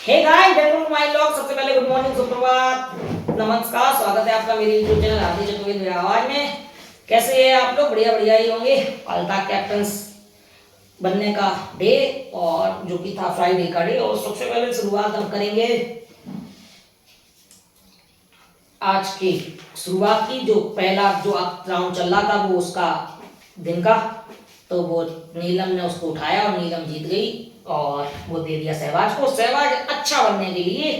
Hey guys, welcome to my vlog. सबसे पहले good morning, सुप्रभात, नमस्कार। स्वागत है आपका मेरे यूट्यूब चैनल आदि चतुर्वेद आवाज में। कैसे हैं आप लोग? बढ़िया बढ़िया ही होंगे। अलता कैप्टन्स बनने का डे और जो कि था फ्राइडे का डे। और सबसे पहले शुरुआत हम करेंगे आज की शुरुआत की। जो पहला जो राउंड चल रहा था वो उसका दिन का, तो वो नीलम ने उसको उठाया और नीलम जीत गई और वो दे दिया सहवाज को। सहवाज अच्छा बनने के लिए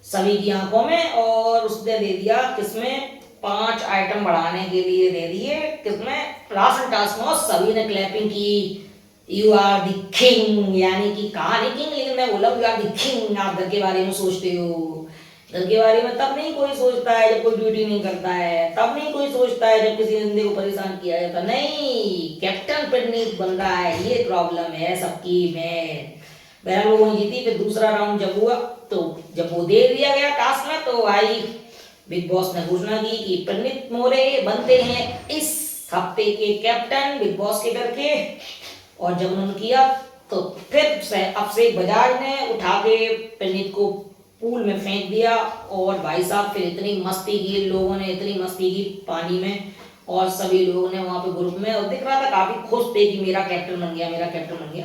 सभी की आंखों में, और उसने दे दिया किसमें 5 आइटम बढ़ाने के लिए दे दिए किसमें राशन टास्क में। सभी ने क्लैपिंग की। यू आर द किंग, यानी कि कहा नहीं किंग, लेकिन मैं बोला यू आर द किंग। आप घर के बारे में सोचते हो। घर के बारे में तब नहीं कोई सोचता है जब कोई ड्यूटी नहीं करता है, तब नहीं कोई सोचता है जब किसी बंदे को परेशान किया जाता। नहीं, कैप्टन पिटनीक बन रहा है, ये प्रॉब्लम है सबकी में। बहरहाल वो वहीं जीती। फिर दूसरा राउंड जब हुआ तो जब वो दे दिया गया टास्क में, तो आई बिग बॉस ने घोषणा की कि प्रनीत मोरे बनते हैं इस हफ्ते के कैप्टन बिग बॉस के करके। और जब उन्होंने किया तो फिर से अभिषेक बजाज ने उठा के प्रनीत को पूल में फेंक दिया। और भाई साहब फिर इतनी मस्ती की लोगों ने, इतनी मस्ती की पानी में, और सभी लोगों ने वहां पे ग्रुप में, और दिख रहा था काफी खुश थे कि मेरा कैप्टन बन गया, मेरा कैप्टन बन गया।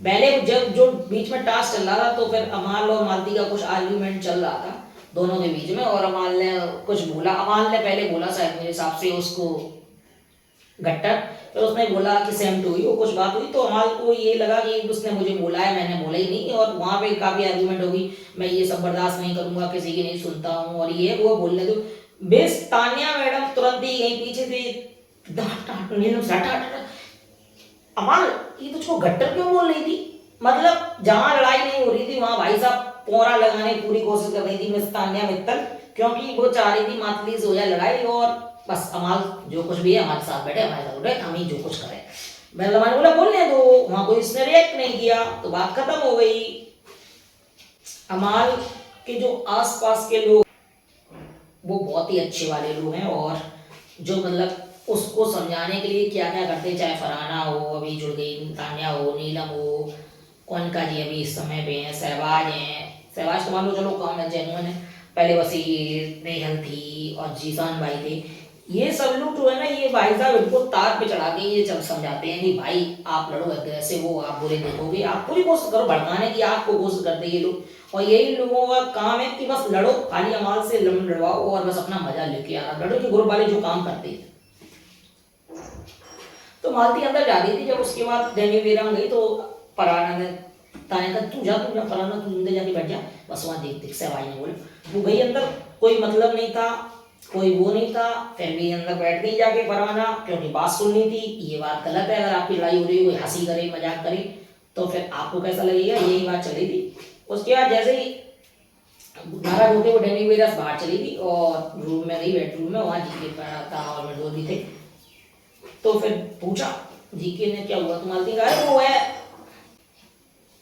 पहले जब जो बीच में टास्क चल रहा था तो फिर अमाल और मालती का कुछ आर्ग्यूमेंट चल रहा था दोनों के बीच में। और अमाल ने कुछ बोला, अमाल ने पहले बोला शायद मेरे हिसाब से उसको गट्टर, फिर उसने बोला कि सेम टू यू, कुछ बात हुई तो अमाल को ये लगा कि उसने मुझे बोला है, मैंने बोला ही नहीं। और वहां पे काफी आर्गुमेंट होगी, मैं ये सब बर्दाश्त नहीं करूंगा, किसी की नहीं सुनता हूँ, और ये वो बोलने दो। बेस तानिया मैडम तुरंत ही यहीं पीछे से अमाल ये तुझको गट्टर क्यों बोल रही थी? मतलब जहां लड़ाई नहीं हो रही थी वहां भाई साहब पोरा लगाने की पूरी कोशिश कर रही थी मिस तानिया मित्तल, क्योंकि वो चाह रही थी मातली से हो जाए लड़ाई। और बस अमाल जो कुछ भी है हमारे साथ बैठे, हमारे साथ बैठे, हम ही जो कुछ करें। मैंने बोला बोलने दो, वहां कोई इसने रिएक्ट नहीं किया तो बात खत्म हो गई। अमाल के जो आसपास के लोग वो बहुत ही अच्छे वाले लोग हैं, और जो मतलब उसको समझाने के लिए क्या क्या करते, चाहे फरहाना हो अभी जुड़ गई, तान्या हो, नीलम हो, कौनका जी अभी इस समय पे हैं, सहवाज हैं। सहवाज तो मान लो चलो काम है, जेनुअन है। पहले वसीर, नेहल थी और जीसान भाई थे। ये सब लोग जो है ना, ये भाई साहब इनको तार पे चढ़ा के ये समझाते हैं कि भाई आप लड़ो ऐसे, वो आप बुरे देखोगे, आप पूरी कोशिश करो भड़काने की, आपको कोशिश करते ये लोग। और यही लोगों का काम है कि बस लड़ो, खाली अमाल से लड़वाओ और बस अपना मजा लेके आना। लड़ो के ग्रुप वाले जो काम करते हैं। तो मालती अंदर जा रही थी, जब उसके बाद डेनी वेराम गई तो फरहाना ने ताने का तू जा फरहाना, तू अंदर जाके बैठ जा, बस वहां देख देख सहवाई ने बोले। वो गई अंदर, कोई मतलब नहीं था, कोई वो नहीं था, फिर भी अंदर बैठ गई जाके फरहाना, क्योंकि बात सुननी थी। ये बात गलत है, अगर आपकी लड़ाई हो रही है, कोई हंसी करे मजाक करे तो फिर आपको कैसा लगेगा, यही बात चली थी। उसके बाद जैसे ही नाराज होते वो डेनी वेरास बाहर चली गई और रूम में गई, बेडरूम में, वहां जीके था और मेरे भी थे। तो फिर पूछा जीके ने क्या हुआ, तो मालती का वो है।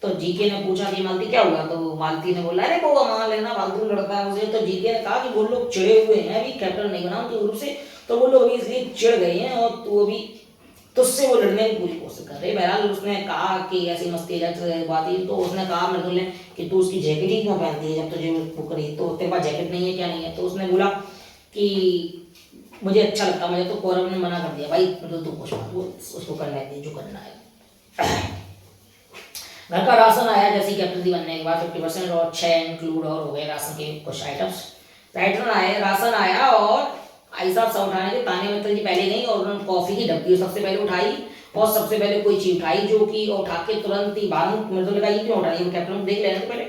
तो जीके ने पूछा कि मालती क्या हुआ, तो मालती ने बोला अरे वो अमाल है ना, फालतू लड़ता है मुझे। तो जीके ने कहा कि वो लोग चिड़े हुए हैं, अभी कैप्टन नहीं बना उनके ग्रुप से, तो वो लोग अभी इसलिए चिढ़ गए हैं और तू अभी तुझसे वो लड़ने की पूरी कोशिश कर रहे। बहरहाल उसने कहा कि ऐसी मस्ती बात ही, तो उसने कहा मृदुल ने कि तू उसकी जैकेट ही क्यों पहनती है जब तुझे वो करी, तो तेरे पास जैकेट नहीं है क्या नहीं है। तो उसने बोला कि मुझे अच्छा लगता, मुझे तो कौरव ने मना कर दिया भाई, मतलब तू कुछ वो उसको करने दे जो करना है। घर का राशन आया जैसे कैप्टन बनने के बाद 50% और 6 इंक्लूड और हो गए राशन के कुछ आइटम्स। राशन आया और आई साहब सब उठाने थे। ताने मित्तल जी पहले गई और उन्होंने कॉफी की डब्बी सबसे पहले उठाई, और सबसे पहले कोई चीज उठाई जो कि उठा के तुरंत ही बाहर मृदुल का ये क्यों उठाई, कैप्टन देख लेने पहले,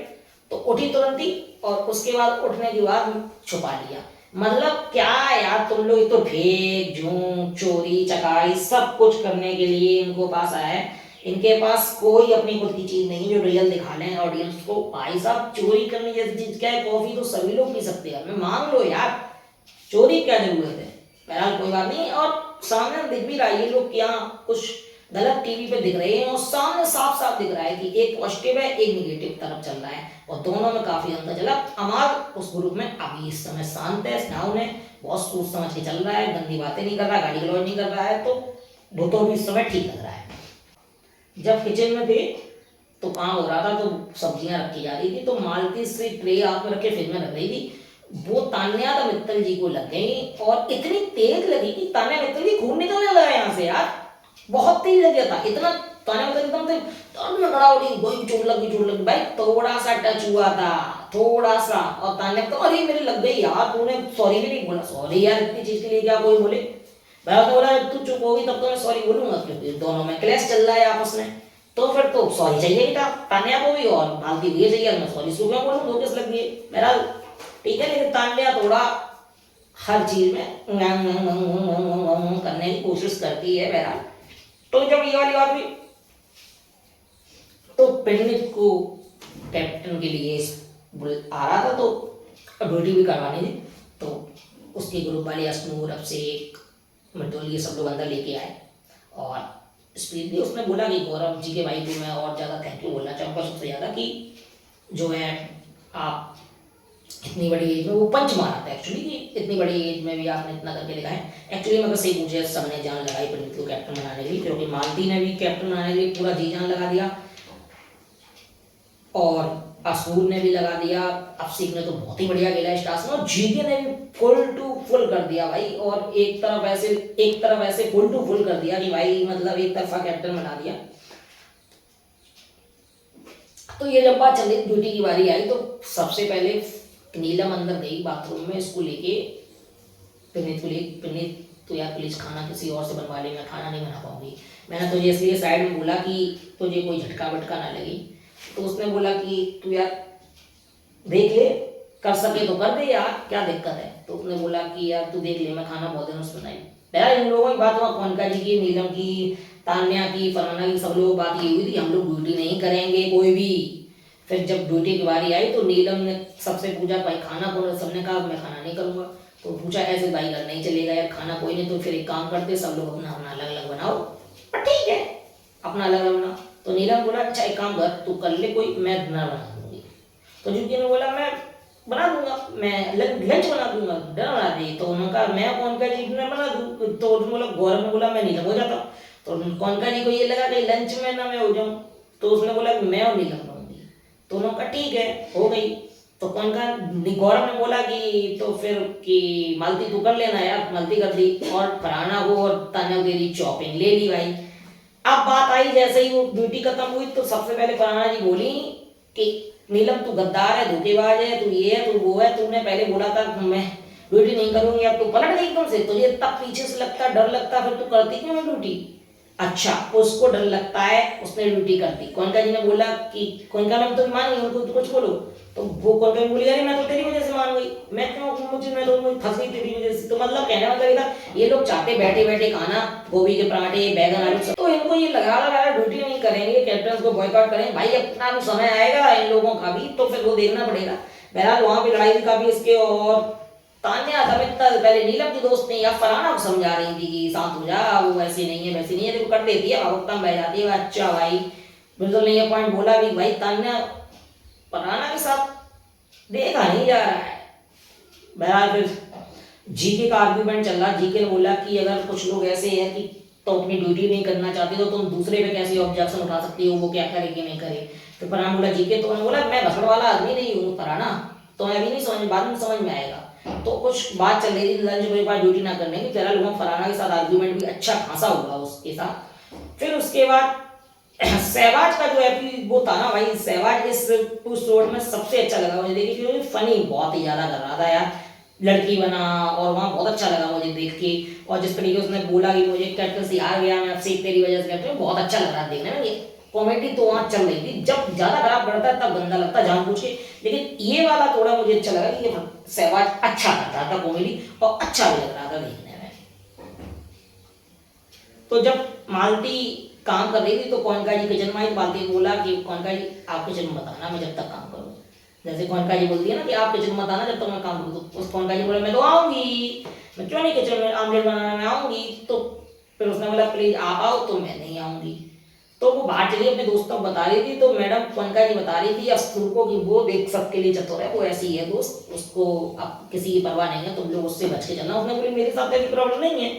तो उठी तुरंत ही। और उसके बाद उठने के बाद छुपा लिया। मतलब क्या यार तुम लोग तो फेक झूठ चोरी चकारी सब कुछ करने के लिए इनको पास आया है। इनके पास कोई अपनी खुद की चीज नहीं जो रियल दिखा लें ऑडियंस को। भाई साहब चोरी करने जैसी चीज क्या है, कॉफी तो सभी लोग पी सकते हैं, मैं मांग लो यार, चोरी क्या जरूरत है। बहरहाल कोई बात नहीं। और सामने दिख भी रहा है ये लोग क्या कुछ गलत टीवी पे दिख रहे हैं, और सामने साफ साफ दिख रहा है कि एक पॉजिटिव है एक निगेटिव तरफ चल रहा है, और दोनों में काफी अंतर चला। अमाल उस ग्रुप में अभी इस समय शांत है, स्नाउन है, बहुत सोच समझ के चल रहा है, गंदी बातें नहीं कर रहा, गाली गलौज नहीं कर रहा है, तो वो तो अभी इस समय ठीक लग रहा है। जब किचन में थे तो काम हो रहा था, तो सब्जियां रखी जा रही थी, तो मालती से ट्रे हाथ में रखे फ्रिज में रख रही थी। वो तान्या तो मित्तल जी को लग गई, और इतनी तेज लगी कि तान्या मित्तल जी खून निकलने लगा यहाँ से यार, बहुत तेज लग गया था इतना। तान्या मित्तल एकदम से दर्द में खड़ा हो रही, कोई चोट लगी भाई, थोड़ा सा टच हुआ था, थोड़ा सा। और तान्या तो अरे मेरी लग गई यार, तूने सॉरी भी नहीं बोला। सॉरी यार, इतनी चीज के लिए क्या कोई बोले। मैं तो बोला तू चुप होगी तब तो मैं सॉरी बोलूंगा, क्योंकि दोनों में क्लैश चल रहा है आपस में, तो फिर तो सॉरी चाहिए ही था तान्या को भी, और मालती को ये चाहिए मैं सॉरी सुबह बोलूँ, दो केस लग गए मेरा। ठीक है, लेकिन तान्या थोड़ा हर चीज में करने की कोशिश करती है बहरहाल। तो जब ये वाली बात हुई, तो पिकनिक को कैप्टन के लिए आ रहा था, तो ड्यूटी भी करवानी थी, तो उसके ग्रुप वाले अश्नूर, अभिषेक, मृदुल, ये सब लोग अंदर लेके आए, और स्पीच दी। उसने बोला कि गौरव जी के भाई को मैं और ज़्यादा थैंक यू बोलना चाहूँगा सबसे ज़्यादा, कि जो है आप इतनी बड़ी एज में, वो पंच मारा था एक्चुअली, कि इतनी बड़ी एज में भी आपने इतना करके दिखाया। एक्चुअली मगर सही पूछे, सबने जान लगाई पंडित को कैप्टन बनाने के लिए, क्योंकि मालती ने भी कैप्टन बनाने के लिए पूरा जी जान लगा दिया, और असूर ने भी लगा दिया, अफसीक ने तो बहुत ही बढ़िया खेला स्टार्स में, और जीके ने भी फुल टू फुल कर दिया भाई, और एक तरफ ऐसे फुल टू फुल कर दिया कि भाई मतलब एक तरफा कैप्टन बना दिया। तो ये जब बात चली, ड्यूटी की बारी आई, तो सबसे पहले नीलम अंदर गई बाथरूम में, इसको लेके पिनीत को लेके, पिनीत तो यार प्लीज खाना किसी और से बनवा ले, मैं खाना नहीं बना पाऊंगी। मैंने तुझे इसलिए साइड में बोला कि तुझे कोई झटका वटका ना लगी। तो उसने बोला कि तू यार देख ले, कर सके तो कर दे यार, क्या दिक्कत है। तो उसने बोला कि यार तू देख ले, मैं खाना बहुत दिनों से बनाई। यार इन लोगों की बात हुआ, कौनका जी की, नीलम की, तान्या की, फरहाना की, सब लोगों बात ये हुई थी हम लोग ड्यूटी नहीं करेंगे कोई भी। फिर जब ड्यूटी की बारी आई, तो नीलम ने सबसे पूछा भाई खाना कौन, सबने कहा मैं खाना नहीं करूँगा। तो पूछा ऐसे भाई घर नहीं चलेगा यार, खाना कोई नहीं, तो फिर एक काम करते सब लोग अपना अपना अलग अलग बनाओ। ठीक है, अपना अलग अलग बनाओ। तो नीलम बोला अच्छा एक काम कर, तू कर ले कोई, मैं डिनर बना दूंगी। तो जुकी ने बोला मैं बना दूंगा, मैं लंच बना दूंगा, डिनर बना दी। तो उन्होंने कहा मैं कौन का जी डिनर बना दूँ। तो बोला, गौरव ने बोला मैं नीलम हो जाता। तो कौन का जी को ये लगा कि लंच में ना मैं हो जाऊँ, तो उसने बोला मैं और नीलम रहूँगी। तो उन्होंने कहा ठीक है, हो गई। तो कौन का, गौरव ने बोला कि तो फिर कि मालती तू कर लेना यार, मालती कर दी, और फरहाना को और तान्या को दे दी चॉपिंग, ले ली भाई। अब बात आई जैसे ही वो ड्यूटी खत्म हुई, तो सबसे पहले फरहाना जी बोली कि नीलम तू गद्दार है, धोखेबाज है, तू ये है, तू वो है, तूने पहले बोला था मैं ड्यूटी नहीं करूंगी, अब तू पलट गई एकदम से। तुझे तब पीछे से लगता डर लगता, फिर तू करती क्यों है ड्यूटी। अच्छा, उसको डर लगता है, उसने ड्यूटी कर दी। कौनका जी ने बोला कि कौनका मैम तो मान गई, उनको तो कुछ बोलो। तो वो कौनका भी बोली अरे मैं तो तेरी वजह से मान गई, मैं क्यों, मैं तो फंस गई तेरी वजह से। तो मतलब कहने मतलब ये था, ये लोग चाहते बैठे बैठे खाना, गोभी के पराठे, बैगन आलू, तो इनको ये लगा रहा ड्यूटी नहीं करेंगे, कैप्टन को बॉयकॉट करेंगे। भाई अपना तो समय आएगा इन लोगों का भी, तो फिर वो देखना पड़ेगा। बहरहाल वहां पे लड़ाई काफी इसके, और तान्या समिता पहले नीलम की दोस्त ने या फरहाना को समझा रही थी कि शांत हो जा, वो वैसी नहीं है वैसी नहीं है, देखो कर देती है, भावुकता में बह जाती है। अच्छा भाई बिल्कुल नहीं, ये पॉइंट बोला भी भाई तान्या फरहाना के साथ देखा नहीं जा रहा है। बहरहाल फिर जीके का आर्ग्यूमेंट चल रहा। जीके ने बोला कि अगर कुछ लोग ऐसे हैं कि तो अपनी ड्यूटी नहीं करना चाहते, तो तुम दूसरे पे कैसे ऑब्जेक्शन उठा सकती हो, वो क्या करे कि नहीं करे। तो फरहाना बोला जीके, तो उन्होंने बोला मैं घसड़ वाला आदमी नहीं हूँ फरहाना, तो अभी नहीं समझ, बाद में समझ में आएगा। तो कुछ बात चल रही थी लंच के बाद ड्यूटी ना करने की, जरा लोगों फरहाना के साथ आर्ग्यूमेंट भी अच्छा खासा हुआ उसके साथ। फिर उसके बाद सहवाज का जो है वो था ना भाई, सहवाज इस एपिसोड में सबसे अच्छा लगा मुझे, देखिए क्योंकि फनी बहुत ही ज्यादा कर रहा था यार, लड़की बना, और वहाँ बहुत अच्छा लगा मुझे देख के। और जिस तरीके उसने बोला कि मुझे कैप्टन से हार गया मैं, अब तेरी वजह से कैप्टन, बहुत अच्छा लग रहा देखने में। ये कॉमेडी तो वहाँ चल रही थी, जब ज्यादा खराब करता है तब गंदा लगता है जानबूझ के, लेकिन ये वाला थोड़ा मुझे अच्छा लगा कि सहवाज अच्छा कर रहा था कॉमेडी, और अच्छा भी लग रहा था देखने में। तो जब मालती काम कर रही थी, तो कौनका जी किचन में आई, मालती बोला कि कौनका जी आप किचन में बताना, मैं जब तक काम करूँ। जैसे कौनका जी बोलती है ना कि आप किचन में बताना जब तक मैं काम करूँ, तो उस कौनका जी बोला मैं तो आऊंगी, मैं क्यों नहीं किचन में आमलेट बनाना, मैं आऊंगी। तो फिर उसने बोला प्लीज आप आओ, तो मैं नहीं आऊंगी। तो वो बाहर चली अपने दोस्तों को बता रही थी, तो मैडम कौनका जी बता रही थी अस्तूर को कि वो देख सबके लिए चतुर है, वो ऐसी है दोस्त, उसको अब किसी की परवाह नहीं है, तुम लोग उससे बच के चलना। उसने बोली मेरे साथ ऐसी प्रॉब्लम नहीं है,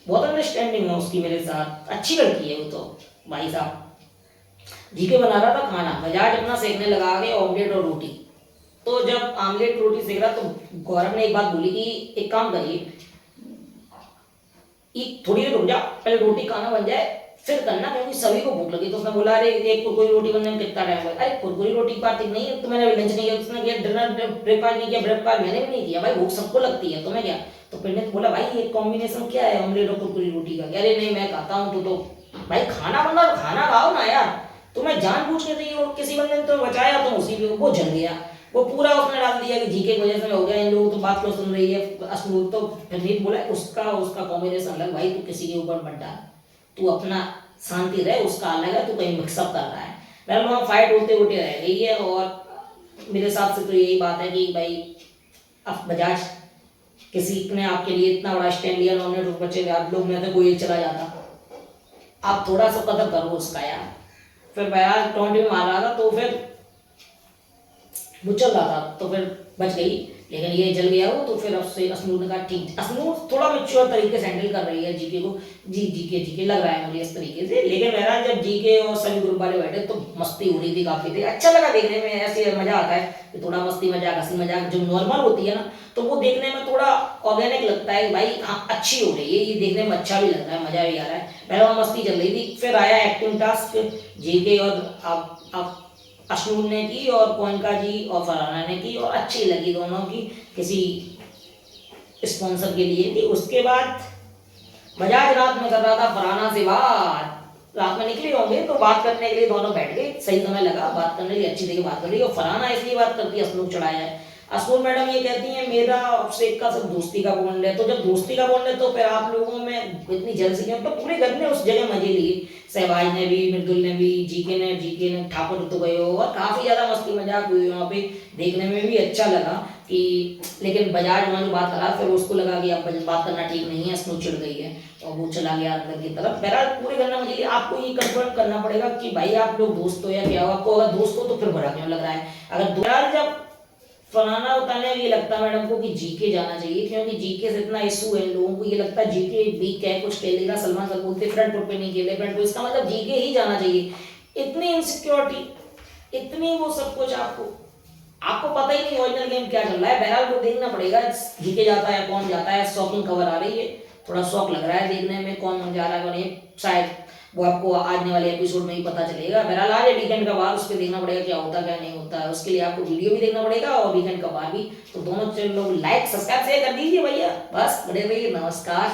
बहुत अंडरस्टैंडिंग है उसकी मेरे साथ, अच्छी लड़की है वो तो भाई साहब। जीके बना रहा था खाना, बजाज अपना सेकने लगा आगे ऑमलेट और रोटी। तो जब आमलेट रोटी सेक रहा तो गौरव ने एक बात बोली कि एक काम करिए, थोड़ी देर रुक जा, पहले रोटी खाना बन जाए फिर करना, क्योंकि सभी को भूख लगी। तो उसने बोला अरे एक कुरकुरी रोटी बनने में कितना टाइम लगा? अरे कुरकुरी रोटी की बात नहीं है, तो मैंने लंच नहीं किया, उसने किया डिनर ब्रेकफास्ट नहीं किया, ब्रेकफास्ट मैंने भी नहीं किया भाई, भूख सबको लगती है, तुम्हें क्या? तो फिर ने बोला भाई ये कॉम्बिनेशन क्या है ऑमलेट और कुरकुरी रोटी का? अरे नहीं मैं खाता हूँ। तो भाई खाना बना और खाना खाओ ना यार, तुम्हें जानबूझ के दी और किसी बंदे ने तो बचाया, तुम उसी पे वो जल गया, वो पूरा उसने डाल दिया कि जीके की वजह से हो गया, इन लोगों तो बात क्यों सुन रही है अश्नूर। तो रणवीर बोला उसका उसका कॉम्बिनेशन अलग भाई, तू किसी के ऊपर मत डाल, तू अपना शांति रहे, उसका अलग है, तू कहीं मिक्सअप कर रहा है। वेल वहाँ फाइट होते होते रह गई है, और मेरे हिसाब से तो यही बात है कि भाई अब बजाज किसी ने आपके लिए इतना बड़ा स्टैंड लिया, उन्होंने बचे आप लोग में तो कोई चला जाता, आप थोड़ा सा कदर करो उसका यार। फिर बहरहाल टोंट भी मार रहा था तो फिर वो चल रहा था तो फिर बच गई, लेकिन ये जल गया वो। तो फिर अब से अश्नूर ने कहा ठीक, अश्नूर थोड़ा मेच्योर तरीके से हैंडल कर रही है जीके को, जी जीके जीके लग रहा है मुझे इस तरीके से। लेकिन बहरहाल जब जीके और सभी ग्रुप वाले बैठे तो मस्ती हो रही थी काफी थी, अच्छा लगा देखने में, ऐसे मजा आता है कि थोड़ा मस्ती मजाक हंसी मजाक जो नॉर्मल होती है ना, तो वो देखने में थोड़ा ऑर्गेनिक लगता है भाई, हाँ अच्छी हो रही है ये देखने में, अच्छा भी लग रहा है, मजा भी आ रहा है। पहले वहाँ मस्ती चल रही थी, फिर आया एक्टिंग टास्क, जीके और अब अश्नूर ने की और कोयनका जी और फरहाना ने की, और अच्छी लगी दोनों की, किसी स्पॉन्सर के लिए थी। उसके बाद बजाज रात में कर रहा था फरहाना से बात, रात में निकले होंगे तो बात करने के लिए दोनों बैठ गए, सही समय लगा बात करने के लिए, अच्छी तरीके बात कर रही है। और फरहाना इसलिए बात करती है अश्नूर चढ़ाया है, अश्नूर मैडम ये कहती है मेरा आपसे का सब दोस्ती का बॉन्ड है, तो जब दोस्ती का बॉन्ड है तो फिर आप लोगों में इतनी जलसी क्यों? तो पूरे घर ने उस जगह मजे लिए, सहवाज ने भी, मृदुल ने भी, जीके ने ठाकुर तो गए हो, और काफी ज्यादा मस्ती मजाक हुई वहाँ पे, देखने में भी अच्छा लगा कि। लेकिन बजाज वहाँ जो बात करा फिर उसको लगा कि अब बात करना ठीक नहीं है, अश्नूर चिढ़ गई है और वो चला गया अंदर की तरफ। बहरहाल पूरे करना मुझे आपको ये कंफर्म करना पड़ेगा कि भाई आप लोग दोस्त हो या क्या हो, आपको अगर दोस्त हो तो फिर बुरा क्यों लग रहा है? अगर बहरहाल जब फरहाना उतारने ये लगता है मैडम को कि जीके जाना चाहिए, क्योंकि जीके से इतना इशू है लोगों को, ये लगता है जीके वीक है, कुछ खेलेगा, सलमान सर बोलते फ्रंट फुट पे नहीं खेले, फ्रंट फुट, इसका मतलब जीके ही जाना चाहिए। इतनी इनसिक्योरिटी, इतनी वो सब कुछ, आपको आपको पता ही नहीं ओरिजिनल गेम क्या चल रहा है। बहरहाल को देखना पड़ेगा जीके जाता है कौन जाता है, शॉकिंग खबर आ रही है, थोड़ा शौक लग रहा है देखने में कौन जा रहा है कौन नहीं, शायद वो आपको आने वाले एपिसोड में ही पता चलेगा। बहरहाल आज वीकेंड का बार, उस पर देखना पड़ेगा क्या होता क्या नहीं होता है, उसके लिए आपको वीडियो भी देखना पड़ेगा और वीकेंड का बार भी। तो दोनों चैनल लोग लाइक सब्सक्राइब शेयर कर दीजिए भैया, बस बड़े भैया, नमस्कार।